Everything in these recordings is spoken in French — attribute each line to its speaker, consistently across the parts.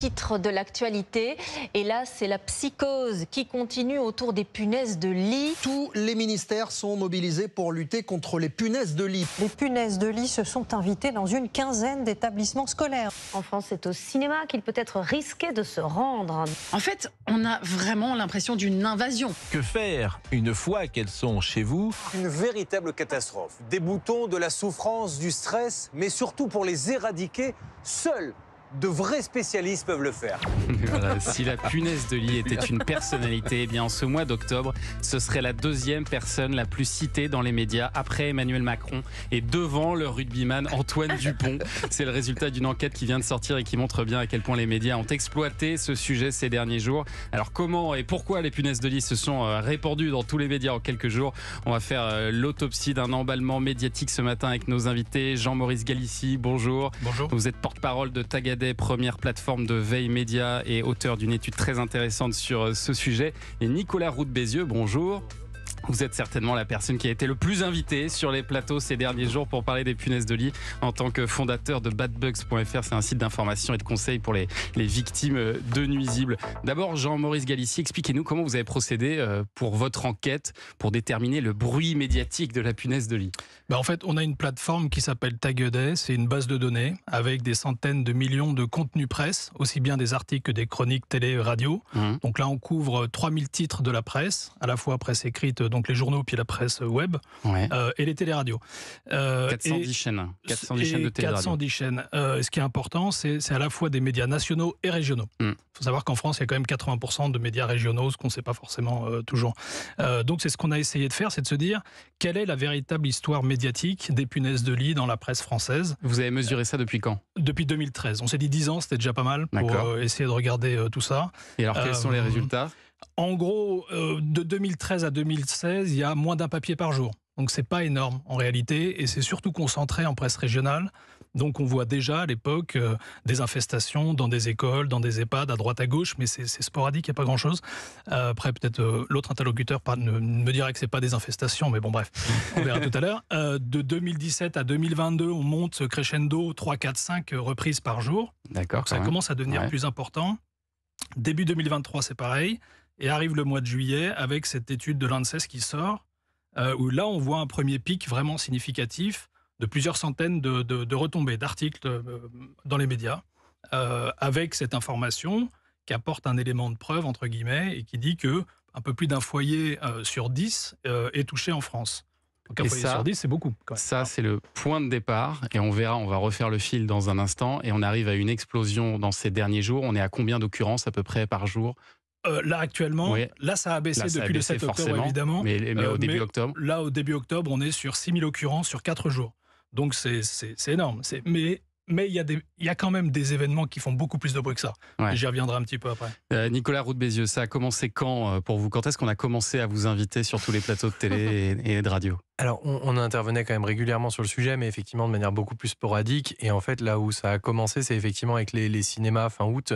Speaker 1: Titre de l'actualité, et là c'est la psychose qui continue autour des punaises de lit.
Speaker 2: Tous les ministères sont mobilisés pour lutter contre les punaises de lit.
Speaker 3: Les punaises de lit se sont invitées dans une quinzaine d'établissements scolaires.
Speaker 1: En France, c'est au cinéma qu'il peut être risqué de se rendre.
Speaker 4: En fait, on a vraiment l'impression d'une invasion.
Speaker 5: Que faire une fois qu'elles sont chez vous?
Speaker 6: Une véritable catastrophe. Des boutons, de la souffrance, du stress, mais surtout pour les éradiquer, seuls de vrais spécialistes peuvent le faire.
Speaker 7: Voilà, si la punaise de lit était une personnalité, eh bien en ce mois d'octobre, ce serait la deuxième personne la plus citée dans les médias après Emmanuel Macron et devant le rugbyman Antoine Dupont. C'est le résultat d'une enquête qui vient de sortir et qui montre bien à quel point les médias ont exploité ce sujet ces derniers jours. Alors comment et pourquoi les punaises de lit se sont répandues dans tous les médias en quelques jours? On va faire l'autopsie d'un emballement médiatique ce matin avec nos invités. Jean-Maurice Galici, bonjour.
Speaker 8: Bonjour.
Speaker 7: Vous êtes porte-parole de Tagadé, première plateforme de veille média et auteur d'une étude très intéressante sur ce sujet. Et Nicolas Roux de Bézieux, bonjour. Vous êtes certainement la personne qui a été le plus invitée sur les plateaux ces derniers jours pour parler des punaises de lit en tant que fondateur de badbugs.fr. C'est un site d'information et de conseils pour les victimes de nuisibles. D'abord, Jean-Maurice Galici, expliquez-nous comment vous avez procédé pour votre enquête pour déterminer le bruit médiatique de la punaise de lit.
Speaker 8: En fait, on a une plateforme qui s'appelle Tagadé. C'est une base de données avec des centaines de millions de contenus presse, aussi bien des articles que des chroniques télé et radio. Donc là, on couvre 3000 titres de la presse, à la fois presse écrite, donc les journaux, puis la presse web, et les téléradios.
Speaker 7: 410 chaînes. 410 chaînes de télé-radio.
Speaker 8: 410 chaînes. Ce qui est important, c'est à la fois des médias nationaux et régionaux. Il faut savoir qu'en France, il y a quand même 80% de médias régionaux, ce qu'on ne sait pas forcément toujours. Donc c'est ce qu'on a essayé de faire, c'est de se dire quelle est la véritable histoire médiatique des punaises de lit dans la presse française.
Speaker 7: Vous avez mesuré ça depuis quand?
Speaker 8: Depuis 2013. On s'est dit 10 ans, c'était déjà pas mal pour essayer de regarder tout ça.
Speaker 7: Et alors quels sont les résultats?
Speaker 8: En gros, de 2013 à 2016, il y a moins d'un papier par jour. Donc c'est pas énorme en réalité, et c'est surtout concentré en presse régionale. Donc on voit déjà à l'époque des infestations dans des écoles, dans des EHPAD, à droite à gauche, mais c'est sporadique, il n'y a pas grand-chose. Après peut-être l'autre interlocuteur me dirait que c'est pas des infestations, mais bon bref, on verra tout à l'heure. De 2017 à 2022, on monte crescendo 3, 4, 5 reprises par jour.
Speaker 7: D'accord.
Speaker 8: Donc ça commence à devenir plus important. Début 2023, c'est pareil. Et arrive le mois de juillet avec cette étude de l'ANSES qui sort, où là on voit un premier pic vraiment significatif de plusieurs centaines de retombées, d'articles dans les médias, avec cette information qui apporte un élément de preuve, entre guillemets, et qui dit que un peu plus d'un foyer sur 10 est touché en France. Donc un foyer sur 10, c'est beaucoup.
Speaker 7: Ça, c'est le point de départ, et on verra, on va refaire le fil dans un instant, et on arrive à une explosion dans ces derniers jours. On est à combien d'occurrences à peu près par jour?
Speaker 8: Là actuellement, là ça a baissé depuis le 7 octobre évidemment.
Speaker 7: Mais au début octobre?
Speaker 8: Là au début octobre, on est sur 6000 occurrences sur 4 jours. Donc c'est énorme. Mais il y a quand même des événements qui font beaucoup plus de bruit que ça. Et j'y reviendrai un petit peu après.
Speaker 7: Nicolas Roux de Bézieux, ça a commencé quand pour vous? Quand est-ce qu'on a commencé à vous inviter sur tous les plateaux de télé et de radio?
Speaker 9: Alors, on intervenait quand même régulièrement sur le sujet, mais effectivement de manière beaucoup plus sporadique. Et en fait, là où ça a commencé, c'est effectivement avec les cinémas fin août,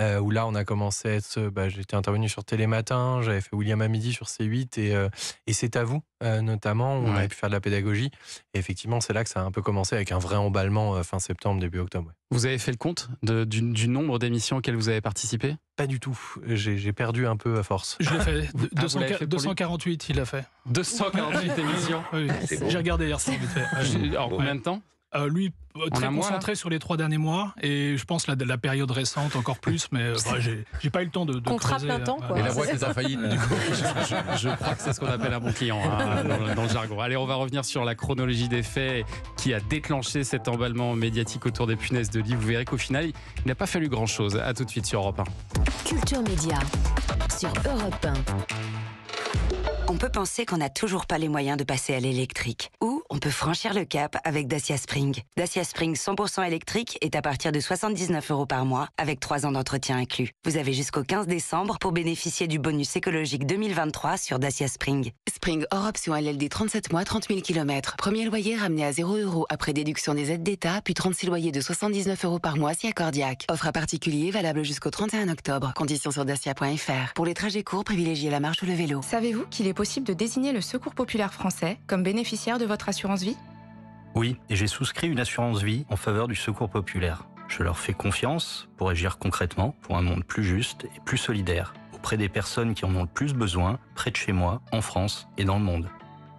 Speaker 9: où là, on a commencé à être... j'étais intervenu sur Télématin, j'avais fait William à midi sur C8, et C'est à vous, notamment, où on avait pu faire de la pédagogie. Et effectivement, c'est là que ça a un peu commencé avec un vrai emballement fin septembre, début octobre.
Speaker 7: Vous avez fait le compte du nombre d'émissions auxquelles vous avez participé?
Speaker 9: Pas du tout. J'ai perdu un peu à force.
Speaker 8: Je l'ai fait. 248, il l'a fait.
Speaker 7: 248 émissions.
Speaker 8: Oui. J'ai regardé hier soir vite fait.
Speaker 7: En combien de temps?
Speaker 8: Lui, très concentré sur les 3 derniers mois, et je pense la période récente encore plus, mais j'ai pas eu le temps de
Speaker 1: Contrat
Speaker 8: creuser.
Speaker 1: plein temps, quoi.
Speaker 5: Et la boîte est en faillite, du coup.
Speaker 7: Je crois que c'est ce qu'on appelle un bon client dans le jargon. Allez, on va revenir sur la chronologie des faits qui a déclenché cet emballement médiatique autour des punaises de lit. Vous verrez qu'au final, il n'a pas fallu grand-chose. À tout de suite sur Europe 1.
Speaker 10: Culture Média sur Europe 1.
Speaker 11: On peut penser qu'on n'a toujours pas les moyens de passer à l'électrique. Ou on peut franchir le cap avec Dacia Spring. Dacia Spring 100% électrique est à partir de 79 € par mois, avec 3 ans d'entretien inclus. Vous avez jusqu'au 15 décembre pour bénéficier du bonus écologique 2023 sur Dacia Spring.
Speaker 10: Spring hors option LLD 37 mois, 30 000 km. Premier loyer ramené à 0 € après déduction des aides d'État, puis 36 loyers de 79 € par mois si accordiaque. Offre à particulier valable jusqu'au 31 octobre. Conditions sur dacia.fr. Pour les trajets courts, privilégiez la marche ou le vélo.
Speaker 12: Savez-vous qu'il est possible de désigner le Secours populaire français comme bénéficiaire de votre assurance vie?
Speaker 13: Oui, et j'ai souscrit une assurance vie en faveur du Secours populaire. Je leur fais confiance pour agir concrètement pour un monde plus juste et plus solidaire, auprès des personnes qui en ont le plus besoin, près de chez moi, en France et dans le monde.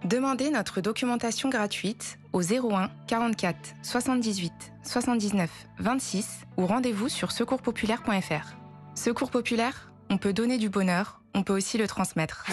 Speaker 12: Demandez notre documentation gratuite au 01 44 78 79 26 ou rendez-vous sur secourspopulaire.fr. Secours Populaire, on peut donner du bonheur, on peut aussi le transmettre.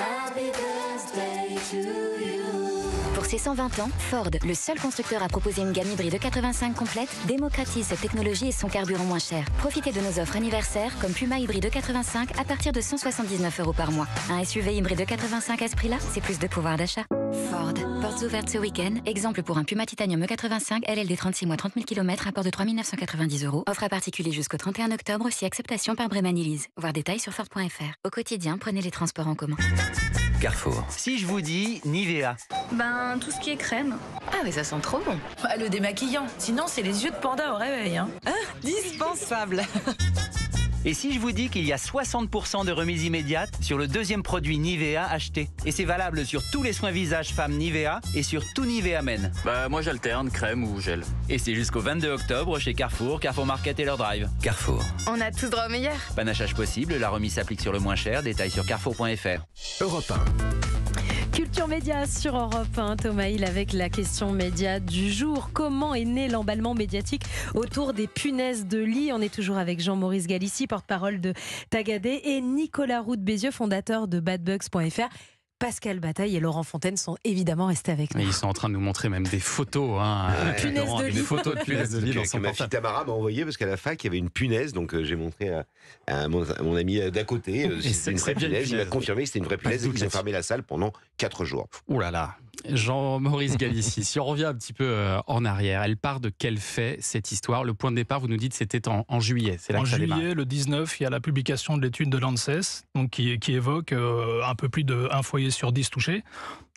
Speaker 14: Pour ses 120 ans, Ford, le seul constructeur à proposer une gamme hybride 85 complète, démocratise cette technologie et son carburant moins cher. Profitez de nos offres anniversaires comme Puma hybride 85 à partir de 179 € par mois. Un SUV hybride 85 à ce prix-là, c'est plus de pouvoir d'achat. Ford, portes ouvertes ce week-end. Exemple pour un Puma Titanium E85, LLD 36 mois 30 000 km, rapport de 3 990 €. Offre à particulier jusqu'au 31 octobre, si acceptation par Brémanilise. Voir détails sur Ford.fr. Au quotidien, prenez les transports en commun.
Speaker 15: Carrefour. Si je vous dis Nivea.
Speaker 16: Ben, tout ce qui est crème.
Speaker 17: Ah, mais ça sent trop bon. Le démaquillant. Sinon, c'est les yeux de panda au réveil. Dispensable.
Speaker 15: Et si je vous dis qu'il y a 60% de remise immédiate sur le deuxième produit Nivea acheté. Et c'est valable sur tous les soins visage femmes Nivea et sur tout Nivea Men.
Speaker 18: Bah moi j'alterne crème ou gel.
Speaker 15: Et c'est jusqu'au 22 octobre chez Carrefour, Carrefour Market et leur drive.
Speaker 18: Carrefour.
Speaker 16: On a tous droit au meilleur.
Speaker 15: Panachage possible, la remise s'applique sur le moins cher, détails sur carrefour.fr.
Speaker 19: Europe 1. Culture Média sur Europe 1, Thomas Hill avec la question média du jour. Comment est né l'emballement médiatique autour des punaises de lit? On est toujours avec Jean-Maurice Galissi, porte-parole de Tagadé, et Nicolas Roux de Bézieux, fondateur de badbugs.fr. Pascal Bataille et Laurent Fontaine sont évidemment restés avec nous.
Speaker 7: Ils sont en train de nous montrer même des photos.
Speaker 19: Punaises de lit.
Speaker 7: Des photos de punaises de lit dans son
Speaker 20: ma fille Tamara m'a envoyé parce qu'à la fac, il y avait une punaise. Donc j'ai montré à mon ami d'à côté. C'était une vraie punaise. Il m'a confirmé que c'était une vraie punaise et qu'ils ont fermé la salle pendant 4 jours.
Speaker 7: Ouh là là. Jean-Maurice Galissi, si on revient un petit peu en arrière, elle part de quel fait cette histoire? Le point de départ, vous nous dites, c'était en juillet. C'est là
Speaker 8: en
Speaker 7: que ça démarre.
Speaker 8: juillet, le 19, il y a la publication de l'étude de l'ANSES donc qui évoque un peu plus d'un foyer sur 10 touchés.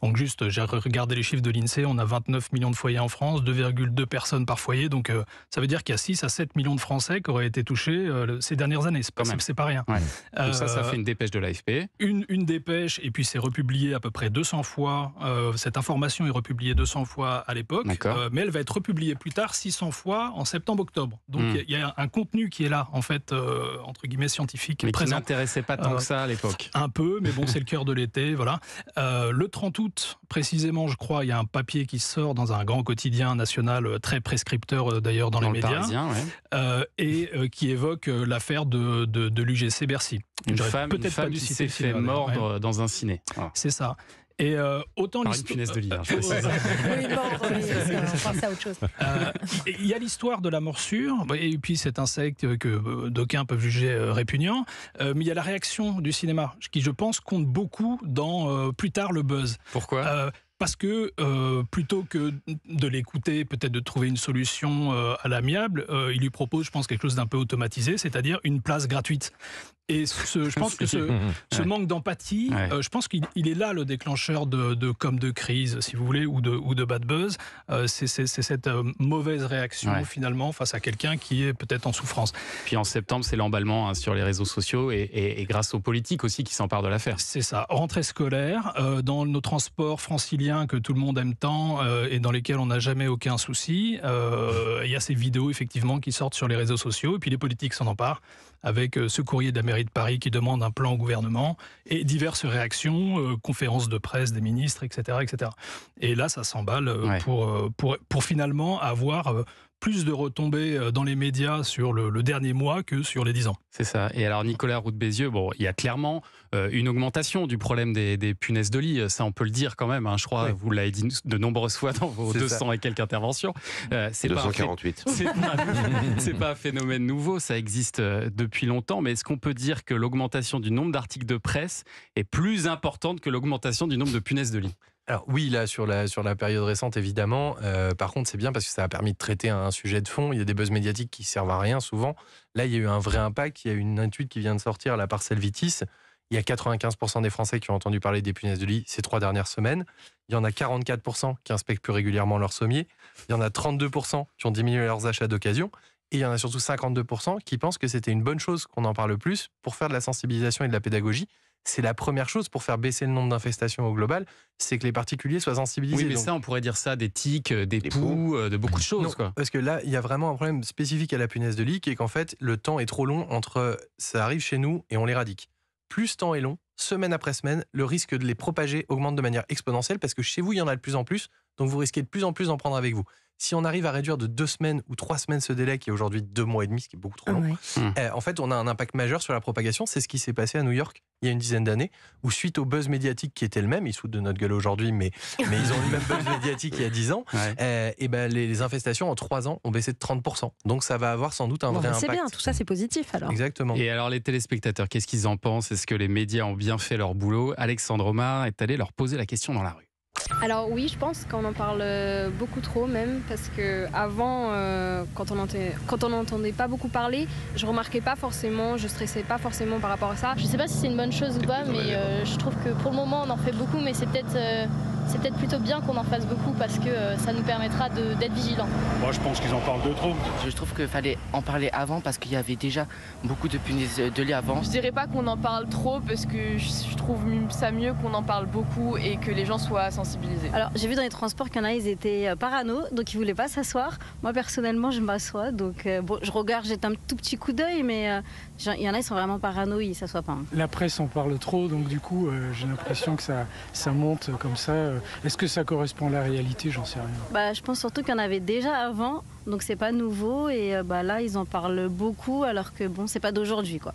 Speaker 8: Donc juste, j'ai regardé les chiffres de l'INSEE, on a 29 millions de foyers en France, 2,2 personnes par foyer. Donc ça veut dire qu'il y a 6 à 7 millions de Français qui auraient été touchés ces dernières années. C'est pas rien.
Speaker 7: Ouais. Donc ça fait une dépêche de l'AFP.
Speaker 8: Une dépêche, et puis c'est republié à peu près 200 fois. Cette information est republiée 200 fois à l'époque, mais elle va être republiée plus tard 600 fois en septembre-octobre. Donc il y a un contenu qui est là, en fait, entre guillemets, scientifique.
Speaker 7: Mais
Speaker 8: présent.
Speaker 7: qui n'intéressait pas tant que ça à l'époque.
Speaker 8: Un peu, mais bon, c'est le cœur de l'été, voilà. Le 30 août, précisément, je crois, il y a un papier qui sort dans un grand quotidien national, très prescripteur d'ailleurs dans les médias,
Speaker 7: Parisien,
Speaker 8: et qui évoque l'affaire de l'UGC Bercy.
Speaker 7: Une femme qui s'est fait mordre dans un ciné.
Speaker 8: Ah. C'est ça. Et autant
Speaker 7: par une punaise de lit.
Speaker 8: Il y a l'histoire de la morsure, et puis cet insecte que d'aucuns peuvent juger répugnant, mais il y a la réaction du cinéma, qui je pense compte beaucoup dans plus tard le buzz.
Speaker 7: Pourquoi
Speaker 8: parce que plutôt que de l'écouter, peut-être de trouver une solution à l'amiable, il lui propose, je pense, quelque chose d'un peu automatisé, c'est-à-dire une place gratuite. Et je pense que ce manque d'empathie, je pense qu'il est là le déclencheur de crise, si vous voulez, ou de bad buzz. C'est cette mauvaise réaction, finalement, face à quelqu'un qui est peut-être en souffrance.
Speaker 7: Puis en septembre, c'est l'emballement sur les réseaux sociaux et grâce aux politiques aussi qui s'emparent de l'affaire.
Speaker 8: C'est ça. Rentrée scolaire, dans nos transports franciliens que tout le monde aime tant et dans lesquels on n'a jamais aucun souci, il y a ces vidéos, effectivement, qui sortent sur les réseaux sociaux, et puis les politiques s'en emparent, avec ce courrier de la mairie de Paris qui demande un plan au gouvernement et diverses réactions, conférences de presse des ministres, etc. etc. Et là, ça s'emballe pour finalement avoir plus de retombées dans les médias sur le dernier mois que sur les 10 ans.
Speaker 7: C'est ça. Et alors, Nicolas Roux de Bézieux, il y a clairement une augmentation du problème des punaises de lit. Ça, on peut le dire quand même. Je crois, vous l'avez dit de nombreuses fois dans vos 200 et quelques interventions. C'est
Speaker 20: 248.
Speaker 7: C'est pas un phénomène nouveau. Ça existe depuis longtemps. Mais est-ce qu'on peut dire que l'augmentation du nombre d'articles de presse est plus importante que l'augmentation du nombre de punaises de lit?
Speaker 9: Alors oui, là, sur la période récente, évidemment. Par contre, c'est bien parce que ça a permis de traiter un sujet de fond. Il y a des buzz médiatiques qui servent à rien, souvent. Là, il y a eu un vrai impact. Il y a une étude qui vient de sortir, la Parcelle Vitis. Il y a 95% des Français qui ont entendu parler des punaises de lit ces 3 dernières semaines. Il y en a 44% qui inspectent plus régulièrement leur sommier. Il y en a 32% qui ont diminué leurs achats d'occasion. Et il y en a surtout 52% qui pensent que c'était une bonne chose qu'on en parle plus pour faire de la sensibilisation et de la pédagogie. c'est la première chose pour faire baisser le nombre d'infestations au global, c'est que les particuliers soient sensibilisés.
Speaker 7: Oui, mais
Speaker 9: donc,
Speaker 7: ça, on pourrait dire ça des tiques, des poux, de beaucoup de choses.
Speaker 9: non,
Speaker 7: Quoi.
Speaker 9: parce que là, il y a vraiment un problème spécifique à la punaise de lit, qui est qu'en fait, le temps est trop long entre ça arrive chez nous et on l'éradique. Plus ce temps est long, semaine après semaine, le risque de les propager augmente de manière exponentielle parce que chez vous, il y en a de plus en plus, donc vous risquez de plus en plus d'en prendre avec vous. Si on arrive à réduire de 2 semaines ou 3 semaines ce délai, qui est aujourd'hui 2 mois et demi, ce qui est beaucoup trop long, en fait, on a un impact majeur sur la propagation. C'est ce qui s'est passé à New York il y a une dizaine d'années, où suite au buzz médiatique qui était le même, ils se foutent de notre gueule aujourd'hui, mais ils ont le même buzz médiatique il y a 10 ans, et ben les infestations en 3 ans ont baissé de 30%. Donc ça va avoir sans doute un vrai impact.
Speaker 19: C'est bien, tout ça c'est positif alors.
Speaker 9: Exactement.
Speaker 7: Et alors les téléspectateurs, qu'est-ce qu'ils en pensent? Est-ce que les médias ont bien fait leur boulot? Alexandre Omar est allé leur poser la question dans la rue.
Speaker 21: Alors oui, je pense qu'on en parle beaucoup trop même, parce que avant, quand on n'entendait pas beaucoup parler, je remarquais pas forcément, je stressais pas forcément par rapport à ça.
Speaker 22: Je sais pas si c'est une bonne chose ou pas, mais je trouve que pour le moment on en fait beaucoup, mais c'est peut-être plutôt bien qu'on en fasse beaucoup parce que ça nous permettra d'être vigilants.
Speaker 23: Moi je pense qu'ils en parlent de trop.
Speaker 24: Je trouve qu'il fallait en parler avant parce qu'il y avait déjà beaucoup de punaises de lit avant.
Speaker 25: Je dirais pas qu'on en parle trop parce que je trouve ça mieux qu'on en parle beaucoup et que les gens soient sensibilisés.
Speaker 26: Alors j'ai vu dans les transports qu'il y en a, ils étaient parano, donc ils voulaient pas s'asseoir. Moi personnellement je m'assois, donc bon, je regarde, jette un tout petit coup d'œil, mais il y en a, ils sont vraiment parano, ils s'assoient pas.
Speaker 23: La presse en parle trop, donc du coup j'ai l'impression que ça monte comme ça. Est-ce que ça correspond à la réalité? J'en sais rien.
Speaker 26: Bah, je pense surtout qu'il y en avait déjà avant, donc c'est pas nouveau, et là ils en parlent beaucoup alors que bon, c'est pas d'aujourd'hui quoi.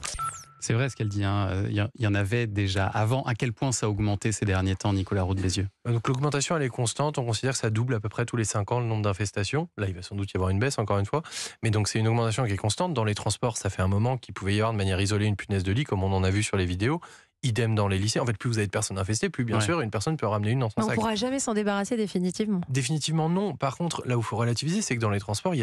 Speaker 7: C'est vrai ce qu'elle dit, hein. Il y en avait déjà avant. À quel point ça a augmenté ces derniers temps, Nicolas Roux-de-Bézieux?
Speaker 9: Donc l'augmentation elle est constante, on considère que ça double à peu près tous les 5 ans le nombre d'infestations. Là il va sans doute y avoir une baisse encore une fois, mais donc c'est une augmentation qui est constante. Dans les transports, ça fait un moment qu'il pouvait y avoir de manière isolée une punaise de lit, comme on en a vu sur les vidéos. Idem dans les lycées. En fait, plus vous avez de personnes infestées, plus bien sûr une personne peut en ramener une dans son sac.
Speaker 19: On ne pourra jamais s'en débarrasser définitivement.
Speaker 9: Définitivement non. Par contre, là où il faut relativiser, c'est que dans les transports,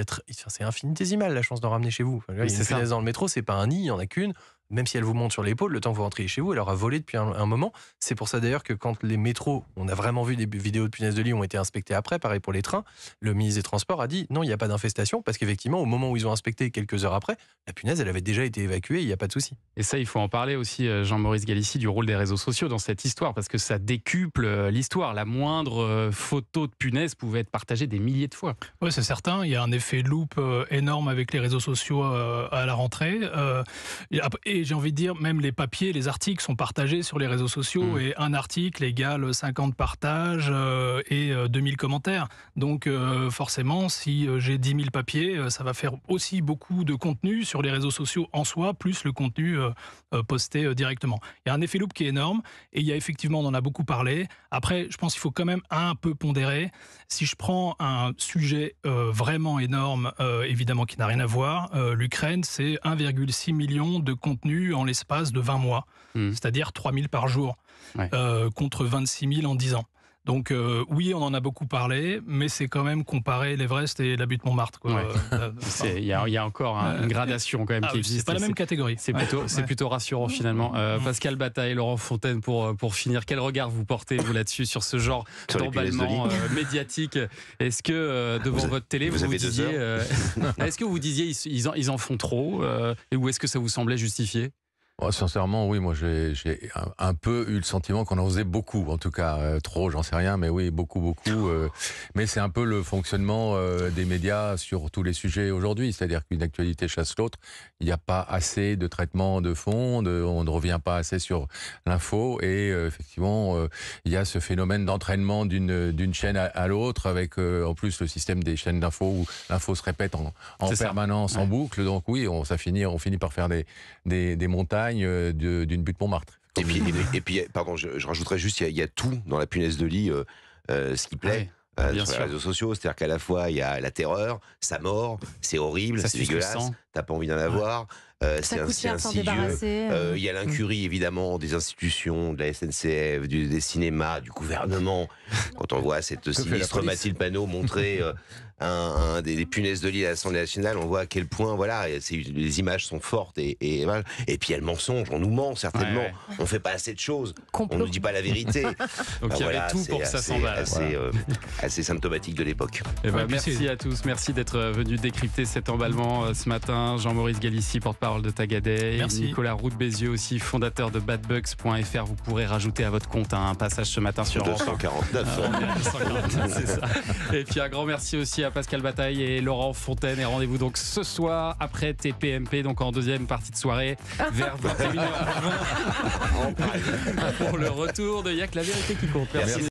Speaker 9: c'est infinitésimal la chance d'en ramener chez vous. Enfin, là, il y a une punaise dans le métro, c'est pas un nid, il n'y en a qu'une. Même si elle vous monte sur l'épaule, le temps que vous rentriez chez vous, elle aura volé depuis un moment. C'est pour ça d'ailleurs que quand les métros, on a vraiment vu des vidéos de punaises de lit, ont été inspectées après, pareil pour les trains, le ministre des Transports a dit non, il n'y a pas d'infestation, parce qu'effectivement, au moment où ils ont inspecté quelques heures après, la punaise, elle avait déjà été évacuée, il n'y a pas de souci.
Speaker 7: Et ça, il faut en parler aussi, Jean-Maurice Galici, du rôle des réseaux sociaux dans cette histoire, parce que ça décuple l'histoire. La moindre photo de punaise pouvait être partagée des milliers de fois.
Speaker 8: Oui, c'est certain. Il y a un effet loupe énorme avec les réseaux sociaux à la rentrée. Et j'ai envie de dire, même les papiers, les articles sont partagés sur les réseaux sociaux et un article égale 50 partages et 2000 commentaires. Donc forcément, si j'ai 10 000 papiers, ça va faire aussi beaucoup de contenu sur les réseaux sociaux en soi, plus le contenu posté directement. Il y a un effet loupe qui est énorme et il y a effectivement, on en a beaucoup parlé. Après, je pense qu'il faut quand même un peu pondérer. Si je prends un sujet vraiment énorme, évidemment qui n'a rien à voir, l'Ukraine, c'est 1,6 million de contenus en l'espace de 20 mois, c'est-à-dire 3 000 par jour, contre 26 000 en 10 ans. Donc oui, on en a beaucoup parlé, mais c'est quand même comparer l'Everest et la butte Montmartre.
Speaker 7: Il y a encore une gradation quand même qui existe.
Speaker 8: C'est pas la même catégorie.
Speaker 7: C'est plutôt rassurant finalement. Pascal Bataille, Laurent Fontaine, pour finir, quel regard vous portez vous là-dessus sur ce genre d'emballement médiatique? Est-ce que devant votre télé, vous disiez, est-ce que vous disiez ils en font trop, ou est-ce que ça vous semblait justifié?
Speaker 5: Sincèrement, oui, moi j'ai un peu eu le sentiment qu'on en faisait beaucoup, en tout cas trop, j'en sais rien, mais oui, beaucoup. Mais c'est un peu le fonctionnement des médias sur tous les sujets aujourd'hui, c'est-à-dire qu'une actualité chasse l'autre, il n'y a pas assez de traitement de fond, on ne revient pas assez sur l'info, et effectivement, il y a ce phénomène d'entraînement d'une chaîne à l'autre, avec en plus le système des chaînes d'info où l'info se répète en permanence, en boucle, donc oui, on finit par faire des montagnes d'une butte Montmartre.
Speaker 20: Et puis, pardon, je rajouterais juste, il y a tout dans la punaise de lit, ce qui plaît. Sur les réseaux sociaux, c'est-à-dire qu'à la fois il y a la terreur, ça mord, c'est horrible, c'est dégueulasse, t'as pas envie d'en avoir, c'est insidieux. Il y a l'incurie évidemment des institutions, de la SNCF, des cinémas, du gouvernement. Quand on voit cette sinistre Mathilde Panot montrer des punaises de lit à l'Assemblée nationale, on voit à quel point les images sont fortes et puis il y a le mensonge, on nous ment certainement, on fait pas assez de choses, on nous dit pas la vérité.
Speaker 7: Donc il y avait tout pour que ça s'emballe.
Speaker 20: Assez symptomatique de l'époque.
Speaker 7: Merci à tous, merci d'être venus décrypter cet emballement ce matin. matin. Jean-Maurice Galissi, porte-parole de Tagadet.
Speaker 8: Merci.
Speaker 7: Et Nicolas Roux de Bézieux aussi, fondateur de badbugs.fr. Vous pourrez rajouter à votre compte un passage ce matin sur
Speaker 20: 249.
Speaker 7: 249, c'est ça. Et puis un grand merci aussi à Pascal Bataille et Laurent Fontaine. Et rendez-vous donc ce soir après TPMP, donc en deuxième partie de soirée, vers 21h20 pour le retour de Y'a que la vérité qui compte. Merci.